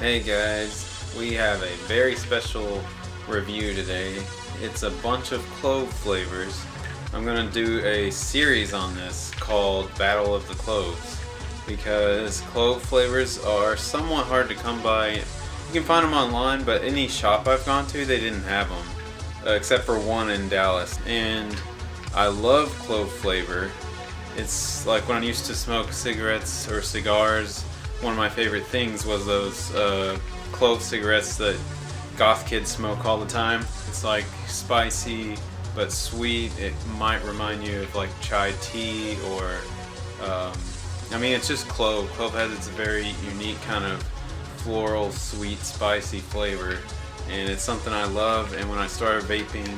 Hey guys, we have a very special review today. It's a bunch of clove flavors. I'm going to do a series on this called Battle of the Cloves because clove flavors are somewhat hard to come by. You can find them online, but any shop I've gone to, they didn't have them, except for one in Dallas. And I love clove flavor. It's like when I used to smoke cigarettes or cigars, one of my favorite things was those clove cigarettes that goth kids smoke all the time. It's like spicy but sweet. It might remind you of like chai tea or I mean, it's just clove. Clove has its very unique kind of floral, sweet, spicy flavor, and it's something I love. And when I started vaping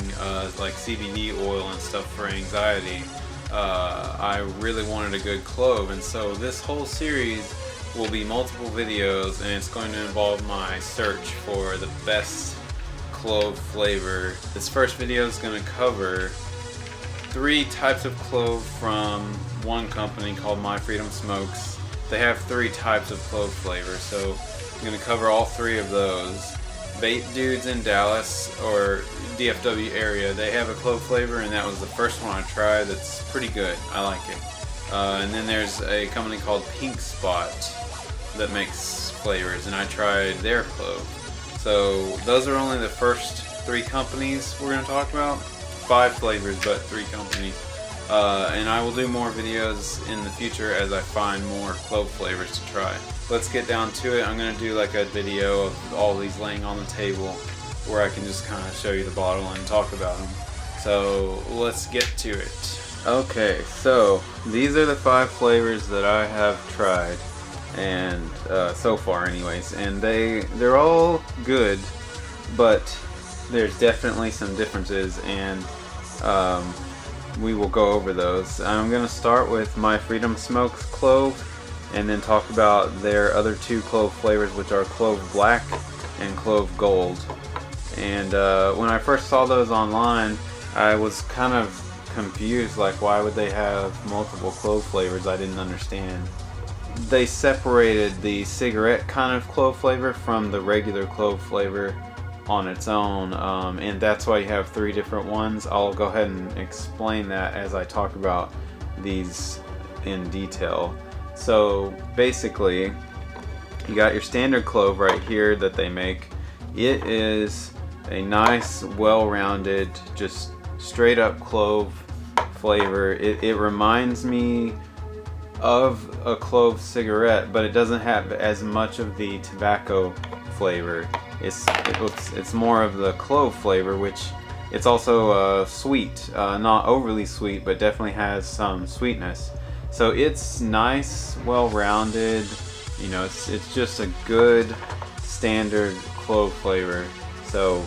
like CBD oil and stuff for anxiety, I really wanted a good clove, and so this whole series will be multiple videos, and it's going to involve my search for the best clove flavor. This first video is going to cover 3 types of clove from one company called My Freedom Smokes. They have 3 types of clove flavor, so I'm going to cover all 3 of those. Vape Dudes in Dallas or DFW area, they have a clove flavor, and that was the first one I tried. That's pretty good. I like it. And then there's a company called Pink Spot that makes flavors, and I tried their clove. So those are only the first 3 companies we're going to talk about. 5 flavors, but 3 companies. And I will do more videos in the future as I find more clove flavors to try. Let's get down to it. I'm going to do like a video of all these laying on the table where I can just kind of show you the bottle and talk about them. So let's get to it. Okay, so these are the 5 flavors that I have tried, and so far anyways, and they're all good, but there's definitely some differences, and we will go over those. I'm going to start with My Freedom Smokes Clove, and then talk about their other 2 clove flavors, which are Clove Black and Clove Gold. And when I first saw those online, I was kind of confused, like why would they have multiple clove flavors? I didn't understand. They separated the cigarette kind of clove flavor from the regular clove flavor on its own, and that's why you have 3 different ones. I'll go ahead and explain that as I talk about these in detail. So basically, you got your standard clove right here that they make. It is a nice, well-rounded, just straight up clove flavor. It reminds me of a clove cigarette, but it doesn't have as much of the tobacco flavor. It's more of the clove flavor, which it's also sweet, not overly sweet, but definitely has some sweetness. So it's nice, well-rounded. You know, it's just a good standard clove flavor. So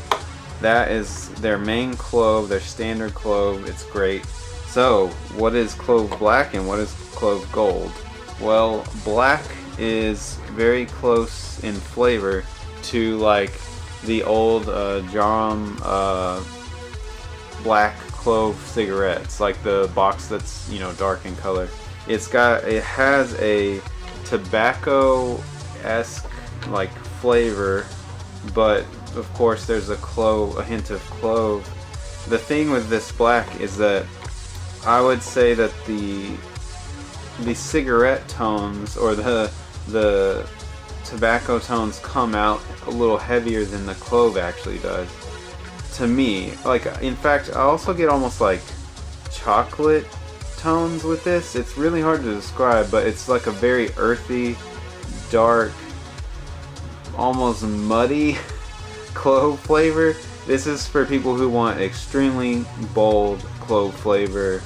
that is their main clove, their standard clove. It's great. So what is Clove Black and what is Clove Gold? Well, black is very close in flavor to like the old Jarum black clove cigarettes, like the box that's, you know, dark in color. It has a tobacco-esque like flavor, but of course there's a hint of clove. The thing with this black is that I would say that the cigarette tones or the tobacco tones come out a little heavier than the clove actually does. To me, like, in fact, I also get almost like chocolate tones with this. It's really hard to describe, but it's like a very earthy, dark, almost muddy clove flavor. This is for people who want extremely bold clove flavor,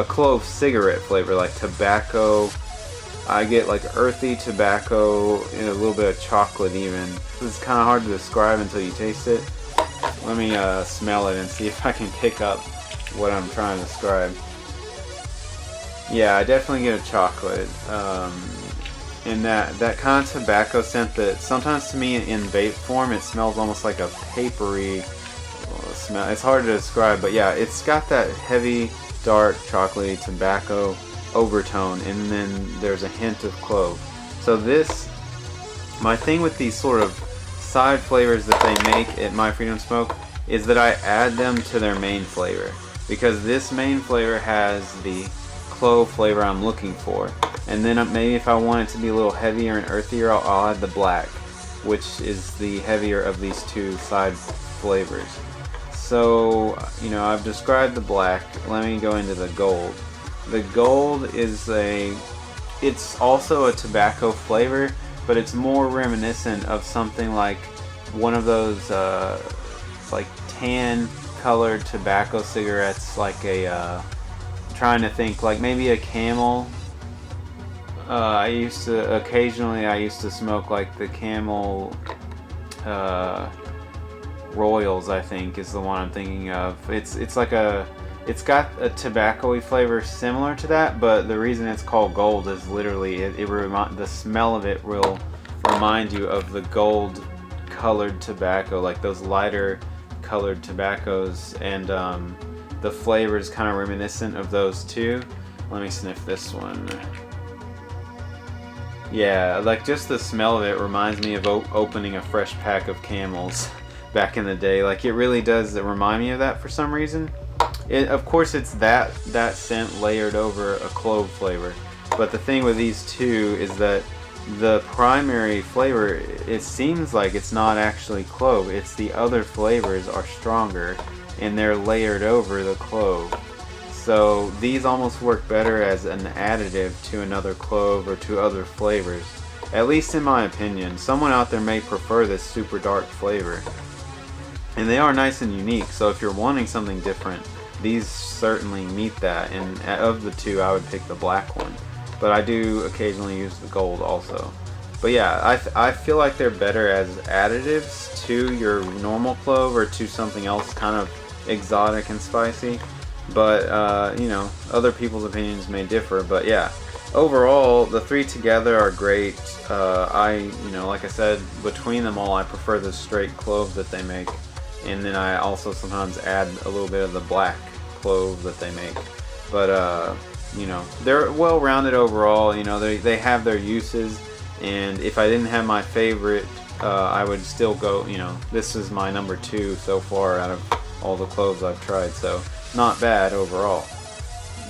clove cigarette flavor, like tobacco. I get like earthy tobacco and a little bit of chocolate even. This is kind of hard to describe until you taste it. Let me smell it and see if I can pick up what I'm trying to describe. Yeah, I definitely get a chocolate. And that kind of tobacco scent that sometimes to me in vape form it smells almost like a papery smell. It's hard to describe, but yeah, it's got that heavy, dark, chocolatey tobacco overtone, and then there's a hint of clove. So this My thing with these sort of side flavors that they make at My Freedom Smoke is that I add them to their main flavor, because this main flavor has the clove flavor I'm looking for, and then maybe if I want it to be a little heavier and earthier, I'll add the black, which is the heavier of these two side flavors. So, you know, I've described the black. Let me go into the gold. The gold is it's also a tobacco flavor, but it's more reminiscent of something like one of those like tan colored tobacco cigarettes, like a trying to think, like maybe a Camel. I used to smoke like the Camel Royals, I think is the one I'm thinking of. It's like it's got a tobacco-y flavor similar to that, but the reason it's called gold is literally the smell of it will remind you of the gold colored tobacco, like those lighter colored tobaccos, and the flavor is kind of reminiscent of those too. Let me sniff this one. Yeah, like just the smell of it reminds me of opening a fresh pack of Camels back in the day. Like it really does remind me of that for some reason. Of course it's that scent layered over a clove flavor, but the thing with these two is that the primary flavor, it seems like it's not actually clove, it's the other flavors are stronger and they're layered over the clove. So these almost work better as an additive to another clove or to other flavors, at least in my opinion. Someone out there may prefer this super dark flavor, and they are nice and unique, so if you're wanting something different, these certainly meet that, and of the two I would pick the black one, but I do occasionally use the gold also. But yeah, I feel like they're better as additives to your normal clove or to something else kind of exotic and spicy, but you know, other people's opinions may differ. But yeah, overall the three together are great. You know, like I said, between them all I prefer the straight clove that they make, and then I also sometimes add a little bit of the black clove that they make. But you know, they're well rounded overall. You know, they have their uses, and if I didn't have my favorite, I would still go, you know, this is my number 2 so far out of all the cloves I've tried, so not bad overall.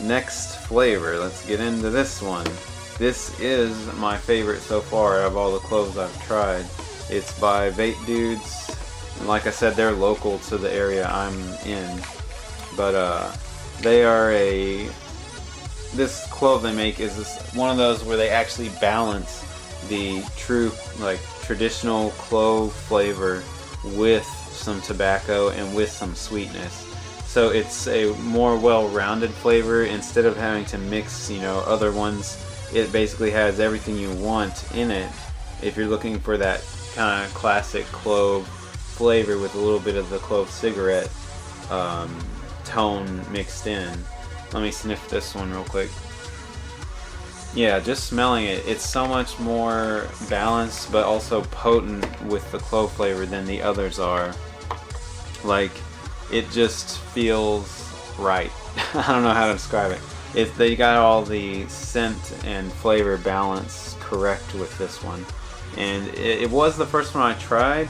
Next flavor, let's get into this one. This is my favorite so far out of all the cloves I've tried. It's by Vape Dudes, and like I said, they're local to the area I'm in, but they are this clove they make is one of those where they actually balance the true, like, traditional clove flavor with some tobacco and with some sweetness. So it's a more well-rounded flavor. Instead of having to mix, you know, other ones, it basically has everything you want in it if you're looking for that kind of classic clove flavor with a little bit of the clove cigarette tone mixed in. Let me sniff this one real quick. Yeah, just smelling it, it's so much more balanced but also potent with the clove flavor than the others are. Like, it just feels right. I don't know how to describe it. They got all the scent and flavor balance correct with this one. And it was the first one I tried,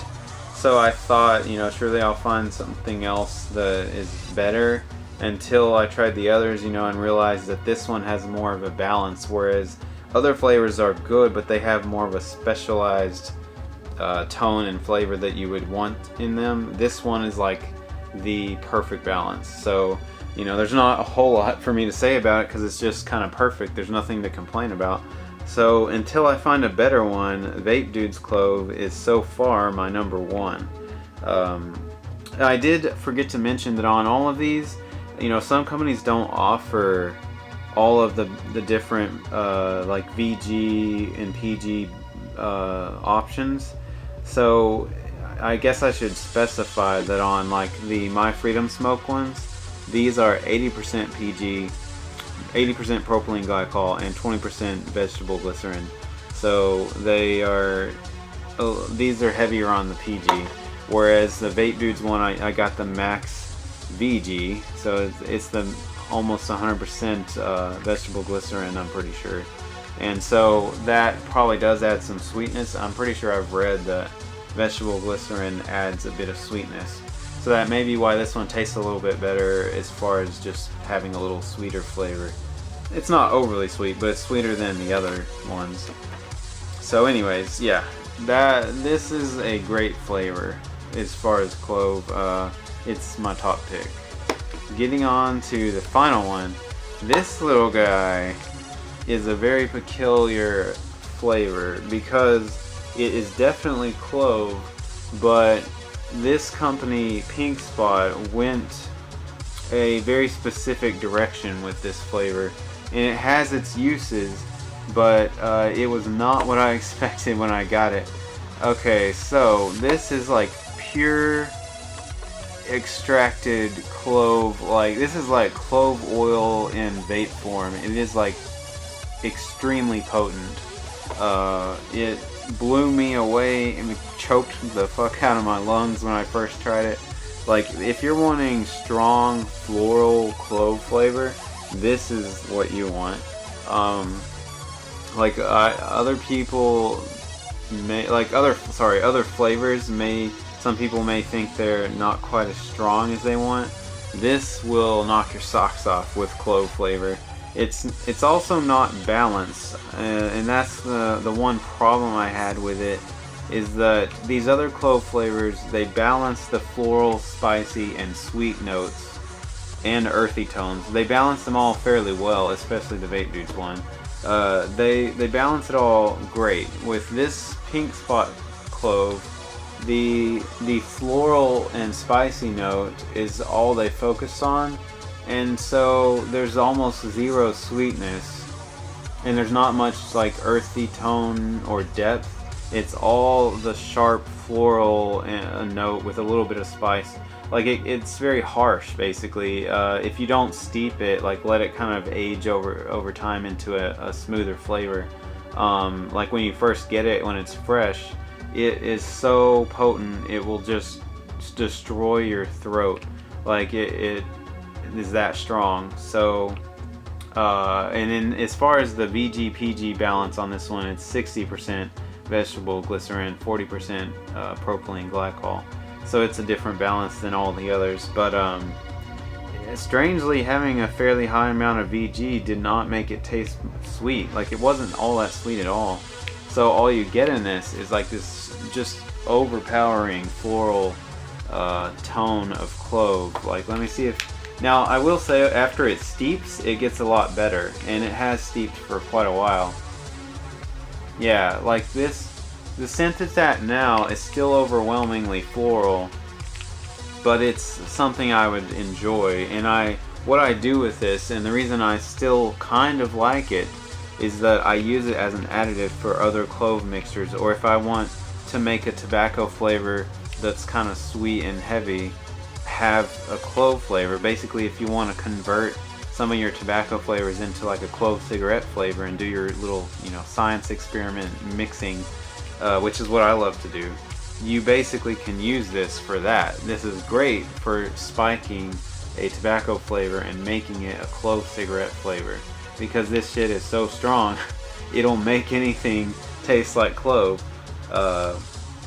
so I thought, you know, surely I'll find something else that is better, until I tried the others, you know, and realized that this one has more of a balance, whereas other flavors are good, but they have more of a specialized tone and flavor that you would want in them. This one is like the perfect balance. So, you know, there's not a whole lot for me to say about it because it's just kind of perfect. There's nothing to complain about. So until I find a better one, Vape Dudes Clove is so far my number 1. I did forget to mention that on all of these, you know, some companies don't offer all of the different like VG and PG options. So I guess I should specify that on like the My Freedom Smoke ones, these are 80% PG, 80% propylene glycol, and 20% vegetable glycerin. So they are, these are heavier on the PG, whereas the Vape Dudes one, I got the max VG, so it's the almost 100% vegetable glycerin, I'm pretty sure. and so that probably does add some sweetness. I'm pretty sure I've read that vegetable glycerin adds a bit of sweetness, so that may be why this one tastes a little bit better as far as just having a little sweeter flavor. It's not overly sweet, but it's sweeter than the other ones. So anyways, yeah, this is a great flavor as far as clove. It's my top pick. Getting on to the final one, this little guy is a very peculiar flavor because it is definitely clove, but this company, Pink Spot, went a very specific direction with this flavor, and it has its uses, but it was not what I expected when I got it. Okay, so this is like pure extracted clove. Like, this is like clove oil in vape form. It is like extremely potent. It blew me away and choked the fuck out of my lungs when I first tried it. Like, if you're wanting strong floral clove flavor, this is what you want. Other people may like other flavors may, some people may think they're not quite as strong as they want. This will knock your socks off with clove flavor. It's also not balanced, and that's the one problem I had with it, is that these other clove flavors, they balance the floral, spicy, and sweet notes and earthy tones. They balance them all fairly well, especially the Vape Dudes one. They balance it all great. With this Pink Spot clove, the floral and spicy note is all they focus on, and so there's almost zero sweetness, and there's not much like earthy tone or depth. It's all the sharp floral note with a little bit of spice. Like, it's very harsh basically. If you don't steep it, like let it kind of age over time into a smoother flavor. Like when you first get it, when it's fresh, it is so potent it will just destroy your throat. Like it is that strong. So and then as far as the VG-PG balance on this one, it's 60% vegetable glycerin, 40% propylene glycol. So it's a different balance than all the others. But strangely, having a fairly high amount of VG did not make it taste sweet. Like, it wasn't all that sweet at all. So all you get in this is like this just overpowering floral tone of clove. Like, let me see if... Now, I will say, after it steeps, it gets a lot better. And it has steeped for quite a while. Yeah, like this... The scent it's at now is still overwhelmingly floral, but it's something I would enjoy. And what I do with this, and the reason I still kind of like it, is that I use it as an additive for other clove mixtures, or if I want to make a tobacco flavor that's kind of sweet and heavy, have a clove flavor. Basically, if you want to convert some of your tobacco flavors into like a clove cigarette flavor and do your little, science experiment mixing, which is what I love to do, you basically can use this for that. This is great for spiking a tobacco flavor and making it a clove cigarette flavor, because this shit is so strong it'll make anything taste like clove.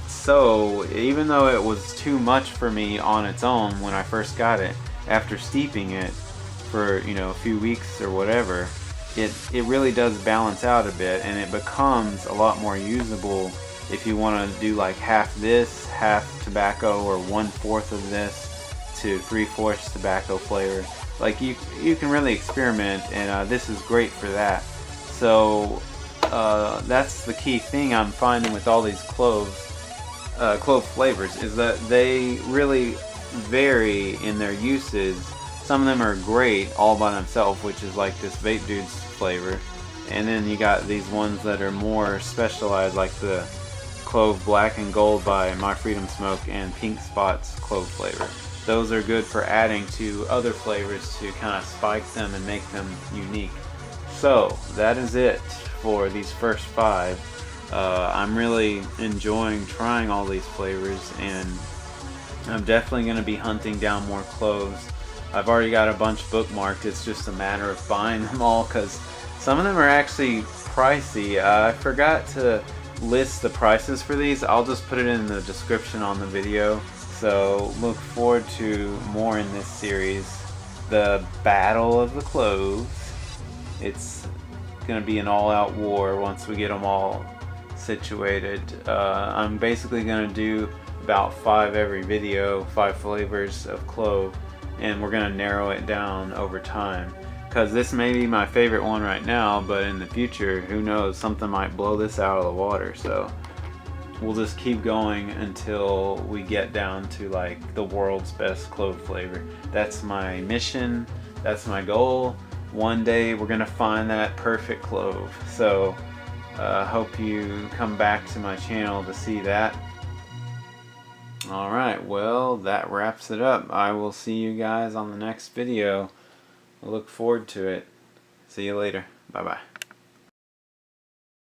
So even though it was too much for me on its own when I first got it, after steeping it for a few weeks or whatever, it really does balance out a bit, and it becomes a lot more usable if you want to do like half this, half tobacco, or 1/4 of this to 3/4 tobacco flavor. Like, you can really experiment, and this is great for that. So that's the key thing I'm finding with all these clove flavors, is that they really vary in their uses. Some of them are great all by themselves, which is like this Vape Dudes flavor, and then you got these ones that are more specialized, like the Clove Black and Gold by My Freedom Smoke and Pink Spot's clove flavor. Those are good for adding to other flavors to kind of spike them and make them unique. So that is it for these first 5. I'm really enjoying trying all these flavors, and I'm definitely going to be hunting down more cloves. I've already got a bunch bookmarked. It's just a matter of buying them all, because Some of them are actually pricey. I forgot to list the prices for these. I'll just put it in the description on the video. So look forward to more in this series. The Battle of the Cloves. It's gonna be an all-out war once we get them all situated. I'm basically gonna do about 5 every video, 5 flavors of clove, and we're gonna narrow it down over time. Because this may be my favorite one right now, but in the future, who knows, something might blow this out of the water. So we'll just keep going until we get down to like the world's best clove flavor. That's my mission, that's my goal. One day we're gonna find that perfect clove. So hope you come back to my channel to see that. Alright, well, that wraps it up. I will see you guys on the next video. I look forward to it. See you later. Bye bye.